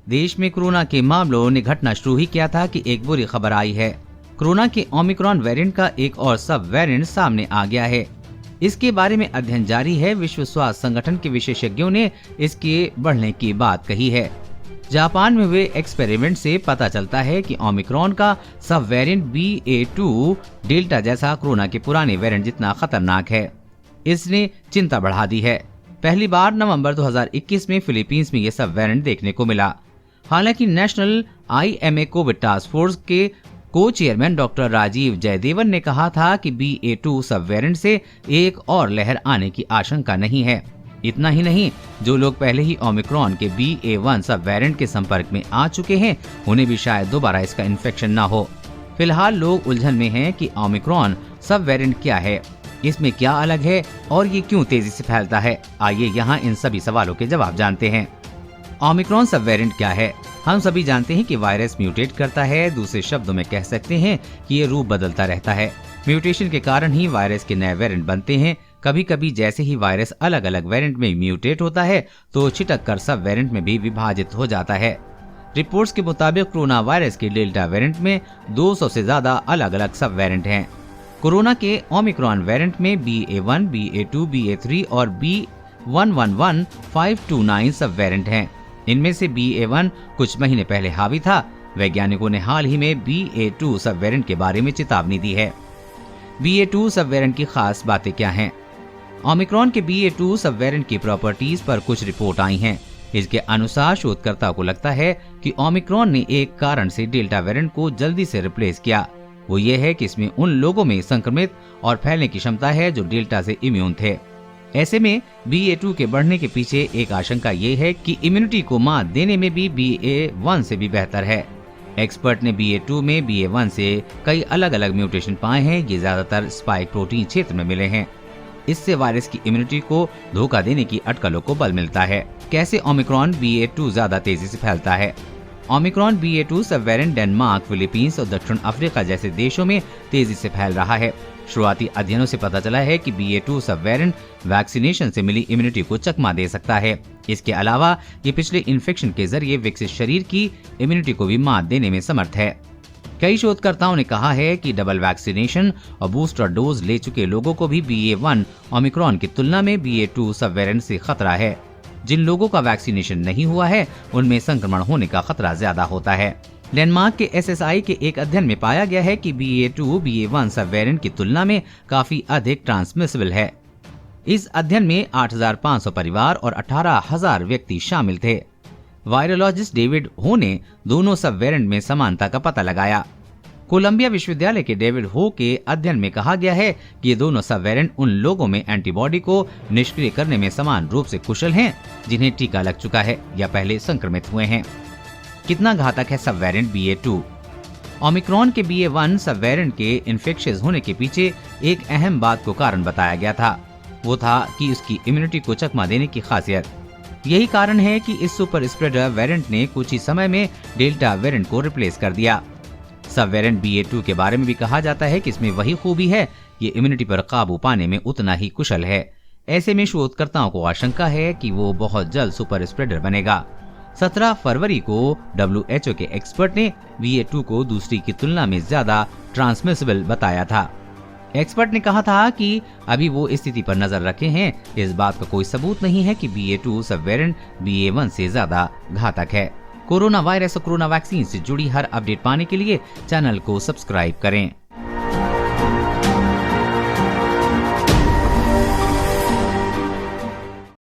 देश में कोरोना के मामलों ने घटना शुरू ही किया था कि एक बुरी खबर आई है। कोरोना के ओमिक्रॉन वेरिएंट का एक और सब वेरिएंट सामने आ गया है। इसके बारे में अध्ययन जारी है। विश्व स्वास्थ्य संगठन के विशेषज्ञों ने इसके बढ़ने की बात कही है। जापान में हुए एक्सपेरिमेंट से पता चलता है कि ओमिक्रॉन का सब वेरिएंट BA.2 डेल्टा जैसा कोरोना के पुराने वेरिएंट जितना खतरनाक है। इसने चिंता बढ़ा दी है। पहली बार नवंबर 2021 में फिलीपींस में ये सब वेरिएंट देखने को मिला। हालांकि national IMA Covid task force के को चेयरमैन डॉक्टर राजीव जयदेवन ने कहा था कि BA.2 सब वेरिएंट से एक और लहर आने की आशंका नहीं है। इतना ही नहीं, जो लोग पहले ही ओमिक्रॉन के BA.1 सब वेरिएंट के संपर्क में आ चुके हैं, उन्हें भी शायद दोबारा इसका इन्फेक्शन न हो। फिलहाल लोग उलझन में हैं कि ओमिक्रॉन सब वेरिएंट क्या है, इसमें क्या अलग है और ये क्यों तेजी से फैलता है। आइए यहाँ इन सभी सवालों के जवाब जानते हैं। ओमिक्रॉन सब वेरिएंट क्या है? हम सभी जानते हैं कि वायरस म्यूटेट करता है। दूसरे शब्दों में कह सकते हैं कि ये रूप बदलता रहता है। म्यूटेशन के कारण ही वायरस के नए वेरिएंट बनते हैं। कभी कभी जैसे ही वायरस अलग अलग वेरिएंट में म्यूटेट होता है तो छिटक कर सब वेरिएंट में भी विभाजित हो जाता है। रिपोर्ट्स के मुताबिक कोरोना वायरस के डेल्टा वेरिएंट में 200 से ज्यादा अलग अलग सब वेरिएंट हैं। कोरोना के ओमिक्रॉन वेरिएंट में BA.1, BA.2, BA.3 और B111529 सब वेरिएंट हैं। इनमें से BA.1 कुछ महीने पहले हावी था। वैज्ञानिकों ने हाल ही में BA.2 सब वेरिएंट के बारे में चेतावनी दी है। BA.2 सब वेरिएंट की खास बातें क्या हैं? ओमिक्रॉन के BA.2 सब वेरिएंट की प्रॉपर्टीज पर कुछ रिपोर्ट आई हैं। इसके अनुसार शोधकर्ता को लगता है कि ओमिक्रॉन ने एक कारण से डेल्टा वेरिएंट को जल्दी से रिप्लेस किया। वो ये है कि इसमें उन लोगों में संक्रमित और फैलने की क्षमता है जो डेल्टा से इम्यून थे। ऐसे में BA.2 के बढ़ने के पीछे एक आशंका ये है कि इम्यूनिटी को मात देने में भी BA.1 से भी बेहतर है। एक्सपर्ट ने BA.2 में BA.1 से कई अलग अलग म्यूटेशन पाए हैं। ये ज्यादातर स्पाइक प्रोटीन क्षेत्र में मिले हैं। इससे वायरस की इम्यूनिटी को धोखा देने की अटकलों को बल मिलता है। कैसे ओमिक्रॉन BA.2 ज्यादा तेजी से फैलता है? ओमिक्रॉन BA.2 सब वेरिएंट डेनमार्क, फिलीपींस और दक्षिण अफ्रीका जैसे देशों में तेजी से फैल रहा है। शुरुआती अध्ययनों से पता चला है कि BA.2 सब वेरिएंट वैक्सीनेशन से मिली इम्यूनिटी को चकमा दे सकता है। इसके अलावा ये पिछले इन्फेक्शन के जरिए विकसित शरीर की इम्यूनिटी को भी मात देने में समर्थ है। कई शोधकर्ताओं ने कहा है कि डबल वैक्सीनेशन और बूस्टर डोज ले चुके लोगों को भी BA.1 ओमिक्रॉन की तुलना में BA.2 सब वेरिएंट से खतरा है। जिन लोगों का वैक्सीनेशन नहीं हुआ है उनमें संक्रमण होने का खतरा ज्यादा होता है। डेनमार्क के SSI के एक अध्ययन में पाया गया है कि BA.2 BA.1 सब वेरिएंट की तुलना में काफी अधिक ट्रांसमिसिबल है। इस अध्ययन में 8,500 परिवार और 18,000 व्यक्ति शामिल थे। वायरोलॉजिस्ट डेविड हो ने दोनों सब वेरिएंट में समानता का पता लगाया। कोलंबिया विश्वविद्यालय के डेविड हो के अध्ययन में कहा गया है कि ये दोनों सब वेरिएंट उन लोगों में एंटीबॉडी को निष्क्रिय करने में समान रूप से कुशल हैं जिन्हें टीका लग चुका है या पहले संक्रमित हुए हैं। कितना घातक है सब वेरिएंट BA.2? ओमिक्रॉन के BA.1 सब वेरिएंट के इन्फेक्शियस होने के पीछे एक अहम बात को कारण बताया गया था। वो था कि उसकी इम्यूनिटी को चकमा देने की खासियत। यही कारण है कि इस सुपर स्प्रेडर वेरिएंट ने कुछ ही समय में डेल्टा वेरिएंट को रिप्लेस कर दिया। सब वेरिएंट BA.2 के बारे में भी कहा जाता है कि इसमें वही खूबी है, ये इम्यूनिटी पर काबू पाने में उतना ही कुशल है। ऐसे में शोधकर्ताओं को आशंका है कि वो बहुत जल्द सुपर स्प्रेडर बनेगा। 17 फरवरी को WHO के एक्सपर्ट ने BA.2 को दूसरी की तुलना में ज्यादा ट्रांसमिसिबल बताया था। एक्सपर्ट ने कहा था कि अभी वो स्थिति पर नजर रखे हैं। इस बात का कोई सबूत नहीं है कि BA.2 सब वेरिएंट BA.1 से ज्यादा घातक है। कोरोना वायरस और कोरोना वैक्सीन से जुड़ी हर अपडेट पाने के लिए चैनल को सब्सक्राइब करें।